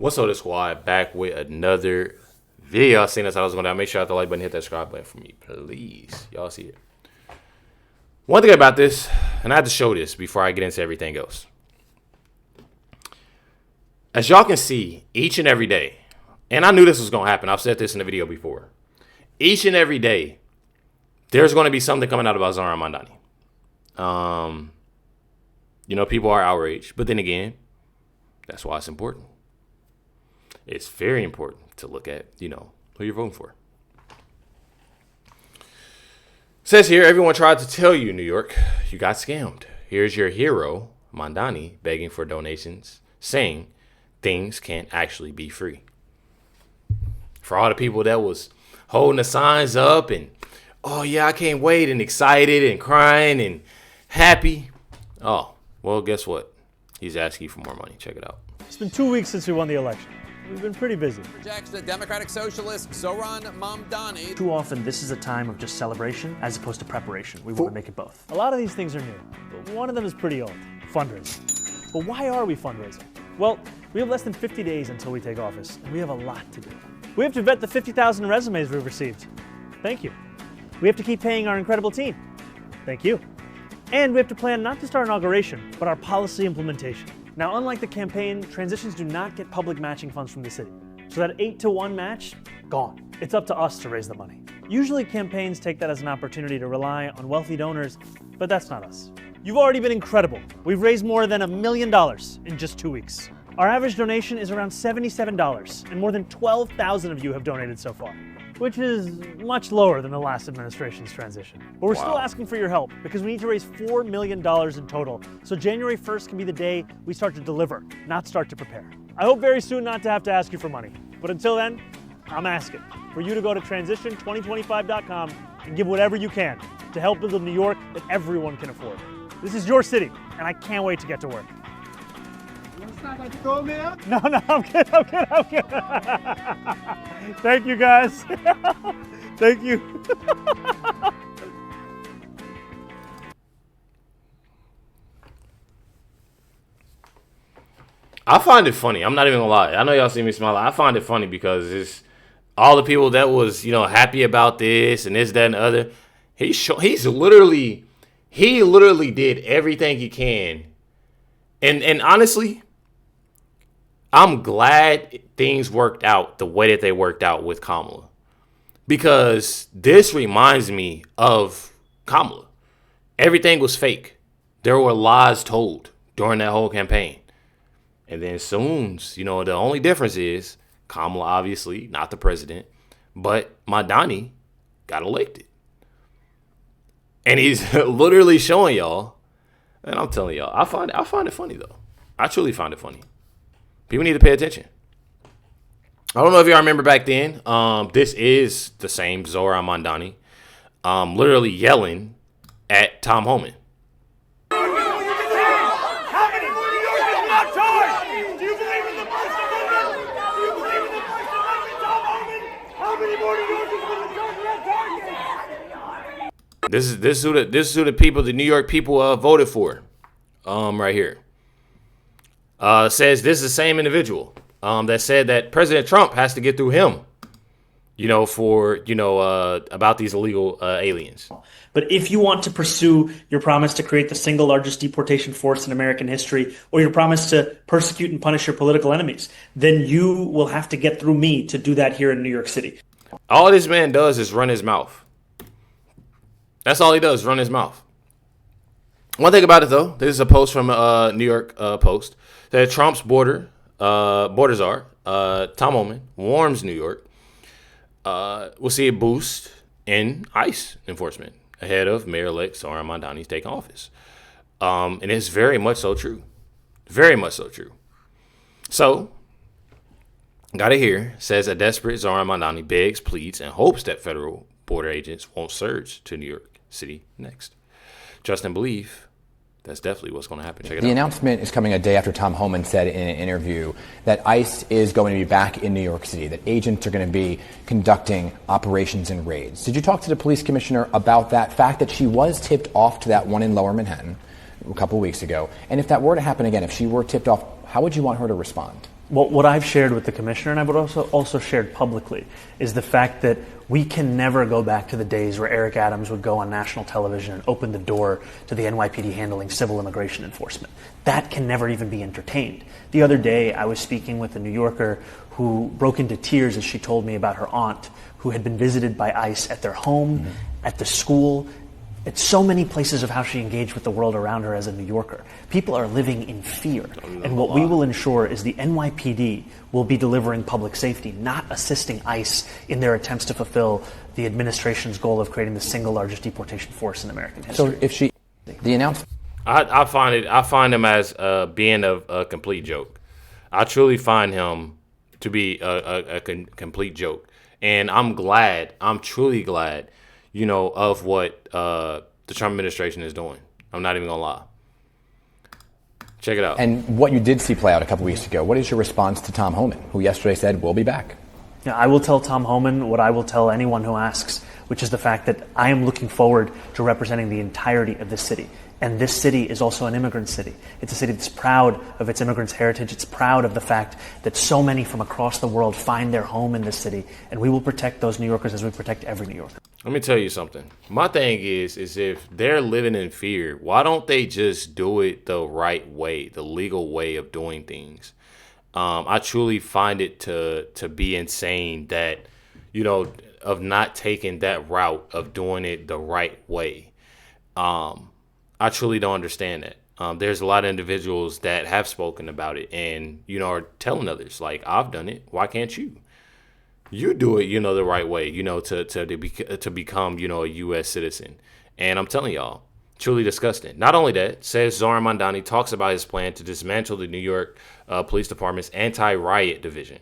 What's up, the squad? Back with another video. Y'all seen this? I was going to make sure I hit the like button, hit that subscribe button for me, please. Y'all see it. One thing about this, and I have to show this before I get into everything else. As y'all can see, each and every day, and I knew this was going to happen. I've said this in the video before. Each and every day, there's going to be something coming out about Zohran Mandani. You know, people are outraged, but then again, that's why it's important. It's very important to look at, you know, who you're voting for. It says here, everyone tried to tell you, New York, you got scammed. Here's your hero, Mandani, begging for donations, saying things can't actually be free. For all the people that was holding the signs up and, oh, yeah, I can't wait, and excited and crying and happy. Oh, well, guess what? He's asking you for more money. Check it out. It's been 2 weeks since we won the election. We've been pretty busy. Rejects the Democratic Socialist Zohran Mamdani. Too often, this is a time of just celebration as opposed to preparation. We want to make it both. A lot of these things are new, but one of them is pretty old, fundraising. But why are we fundraising? Well, we have less than 50 days until we take office, and we have a lot to do. We have to vet the 50,000 resumes we've received. Thank you. We have to keep paying our incredible team. Thank you. And we have to plan not just our inauguration, but our policy implementation. Now, unlike the campaign, transitions do not get public matching funds from the city. So that 8-to-1 match, gone. It's up to us to raise the money. Usually campaigns take that as an opportunity to rely on wealthy donors, but that's not us. You've already been incredible. We've raised more than $1 million in just 2 weeks. Our average donation is around $77, and more than 12,000 of you have donated so far, which is much lower than the last administration's transition. But we're still asking for your help because we need to raise $4 million in total, so January 1st can be the day we start to deliver, not start to prepare. I hope very soon not to have to ask you for money, but until then, I'm asking for you to go to transition2025.com and give whatever you can to help build a New York that everyone can afford. This is your city, and I can't wait to get to work. Go, man. No, I'm kidding. Thank you, guys. Thank you. I find it funny. I'm not even gonna lie. I know y'all see me smile. I find it funny because it's all the people that was, you know, happy about this and this, that, and the other. He literally did everything he can. And honestly, I'm glad things worked out the way that they worked out with Kamala, because this reminds me of Kamala. Everything was fake. There were lies told during that whole campaign. And then soon, you know, the only difference is Kamala, obviously, not the president, but Mandani got elected. And he's literally showing y'all, and I'm telling y'all, I find it funny, though. I truly find it funny. People need to pay attention. I don't know if y'all remember back then. This is the same Zohran Mandani, literally yelling at Tom Homan. How many more New Yorkers not charged? Do you believe in the First Amendment? Do you believe in the First Amendment, Tom Homan? How many more New Yorkers will the charge that target? This is who the people, the New York people, voted for. Right here. Says this is the same individual that said that President Trump has to get through him, you know, for, you know, about these illegal aliens. But if you want to pursue your promise to create the single largest deportation force in American history, or your promise to persecute and punish your political enemies, then you will have to get through me to do that here in New York City. All this man does is run his mouth. That's all he does, run his mouth. One thing about it, though, this is a post from New York Post, that Trump's border czar, Tom Homan, warns New York will see a boost in ICE enforcement ahead of Mayor-elect Zohran Mandani's taking office. And it's very much so true. Very much so true. So, got it here. Says a desperate Zohran Mandani begs, pleads, and hopes that federal border agents won't surge to New York City next. Trust and believe. That's definitely what's going to happen. Check it out. The announcement is coming a day after Tom Homan said in an interview that ICE is going to be back in New York City, that agents are going to be conducting operations and raids. Did you talk to the police commissioner about that fact that she was tipped off to that one in Lower Manhattan a couple weeks ago? And if that were to happen again, if she were tipped off, how would you want her to respond? What I've shared with the commissioner, and I've also shared publicly, is the fact that we can never go back to the days where Eric Adams would go on national television and open the door to the NYPD handling civil immigration enforcement. That can never even be entertained. The other day, I was speaking with a New Yorker who broke into tears as she told me about her aunt who had been visited by ICE at their home, at the school, at so many places of how she engaged with the world around her as a New Yorker. People are living in fear. And what we will ensure is the NYPD will be delivering public safety, not assisting ICE in their attempts to fulfill the administration's goal of creating the single largest deportation force in American history. So if the announcement. I find him as being a complete joke. I truly find him to be a complete joke. And I'm truly glad, of what the Trump administration is doing. I'm not even going to lie. Check it out. And what you did see play out a couple weeks ago, what is your response to Tom Homan, who yesterday said, we'll be back? Yeah, I will tell Tom Homan what I will tell anyone who asks, which is the fact that I am looking forward to representing the entirety of this city. And this city is also an immigrant city. It's a city that's proud of its immigrants' heritage. It's proud of the fact that so many from across the world find their home in this city. And we will protect those New Yorkers as we protect every New Yorker. Let me tell you something. My thing is if they're living in fear, why don't they just do it the right way, the legal way of doing things? I truly find it to be insane that, of not taking that route of doing it the right way. I truly don't understand that. There's a lot of individuals that have spoken about it and, are telling others, like, I've done it. Why can't you? You do it, the right way, to become, a U.S. citizen. And I'm telling y'all, truly disgusting. Not only that, says Zoran Mandani talks about his plan to dismantle the New York Police Department's anti-riot division.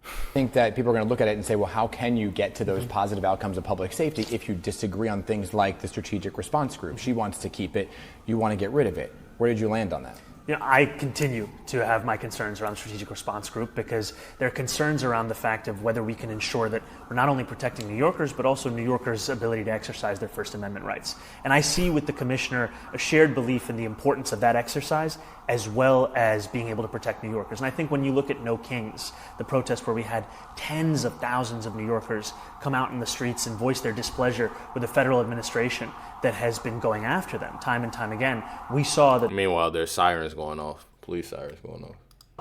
I think that people are going to look at it and say, well, how can you get to those positive outcomes of public safety if you disagree on things like the strategic response group? She wants to keep it. You want to get rid of it. Where did you land on that? I continue to have my concerns around the strategic response group because there are concerns around the fact of whether we can ensure that we're not only protecting New Yorkers, but also New Yorkers' ability to exercise their First Amendment rights. And I see with the commissioner a shared belief in the importance of that exercise as well as being able to protect New Yorkers. And I think when you look at No Kings, the protest where we had tens of thousands of New Yorkers come out in the streets and voice their displeasure with the federal administration that has been going after them time and time again, we saw that. Meanwhile, there's sirens going off, police sirens going off.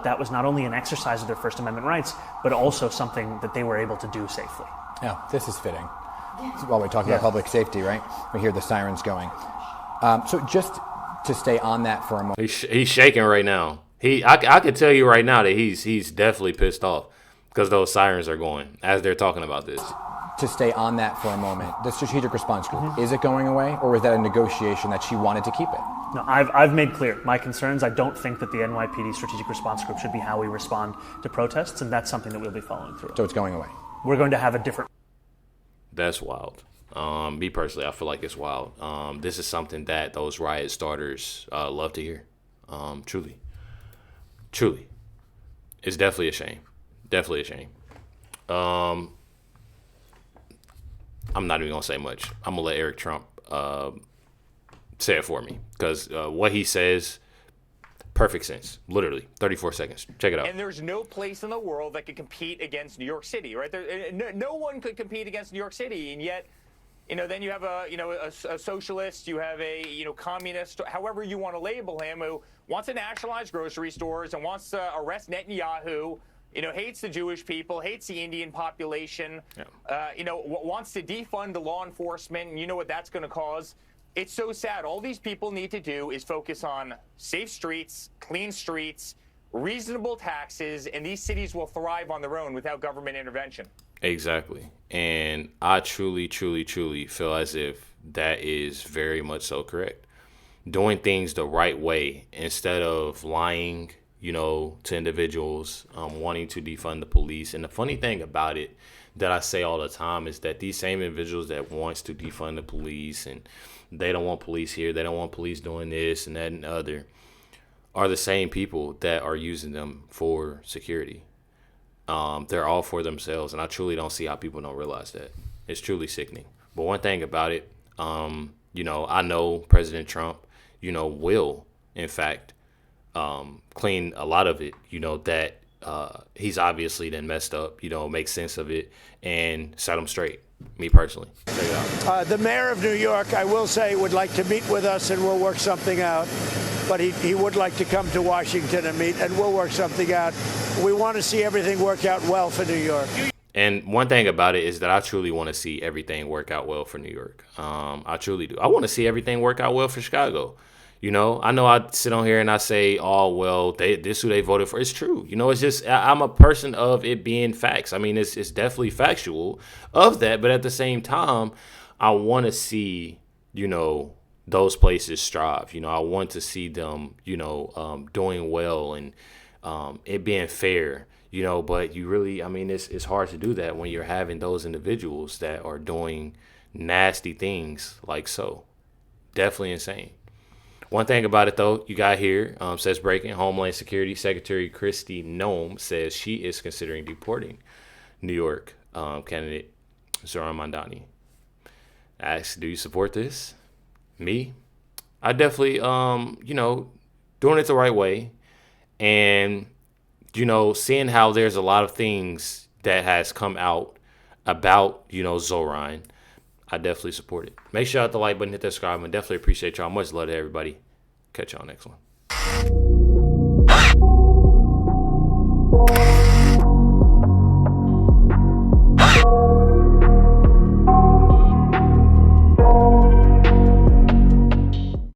That was not only an exercise of their First Amendment rights, but also something that they were able to do safely. Yeah, this is fitting. While we're talking about public safety, right? We hear the sirens going. So just to stay on that for a moment. He's shaking right now. I can tell you right now that he's definitely pissed off because those sirens are going as they're talking about this. To stay on that for a moment, the strategic response group, is it going away, or was that a negotiation that she wanted to keep it? No, I've made clear my concerns. I don't think that the NYPD strategic response group should be how we respond to protests, and that's something that we'll be following through. So it's going away. We're going to have a different. That's wild. Me personally, I feel like it's wild. This is something that those riot starters love to hear. Truly. It's definitely a shame. Definitely a shame. I'm not even going to say much. I'm going to let Eric Trump say it for me because what he says, perfect sense. Literally, 34 seconds. Check it out. And there's no place in the world that could compete against New York City, right? No one could compete against New York City, and yet, then you have a socialist, you have a communist, however you want to label him, who wants to nationalize grocery stores and wants to arrest Netanyahu. Hates the Jewish people, hates the Indian population, wants to defund the law enforcement, and you know what that's going to cause. It's so sad. All these people need to do is focus on safe streets, clean streets, reasonable taxes, and these cities will thrive on their own without government intervention. Exactly. And I truly feel as if that is very much so correct. Doing things the right way instead of lying, to individuals wanting to defund the police. And the funny thing about it that I say all the time is that these same individuals that wants to defund the police and they don't want police here, they don't want police doing this and that and other, are the same people that are using them for security. They're all for themselves, and I truly don't see how people don't realize that. It's truly sickening. But one thing about it, I know President Trump, will, in fact, clean a lot of it, that he's obviously then messed up, make sense of it and set him straight. Me personally. Check it out. The mayor of New York, I will say, would like to meet with us and we'll work something out. But he would like to come to Washington and meet, and we'll work something out. We want to see everything work out well for New York. And one thing about it is that I truly want to see everything work out well for New York. I truly do. I want to see everything work out well for Chicago. I know I sit on here and I say, oh, well, this who they voted for. It's true. It's just I'm a person of it being facts. I mean, it's definitely factual of that. But at the same time, I want to see, those places strive. I want to see them, doing well and it being fair, but you really, it's hard to do that when you're having those individuals that are doing nasty things like so. Definitely insane. One thing about it, though, you got here, says breaking, Homeland Security Secretary Kristi Noem says she is considering deporting New York candidate Zoran Mandani. Asks, do you support this? Me? I definitely, doing it the right way. And, seeing how there's a lot of things that has come out about, Zoran, I definitely support it. Make sure you hit the like button, hit that subscribe, and definitely appreciate y'all. Much love to everybody. Catch y'all next one.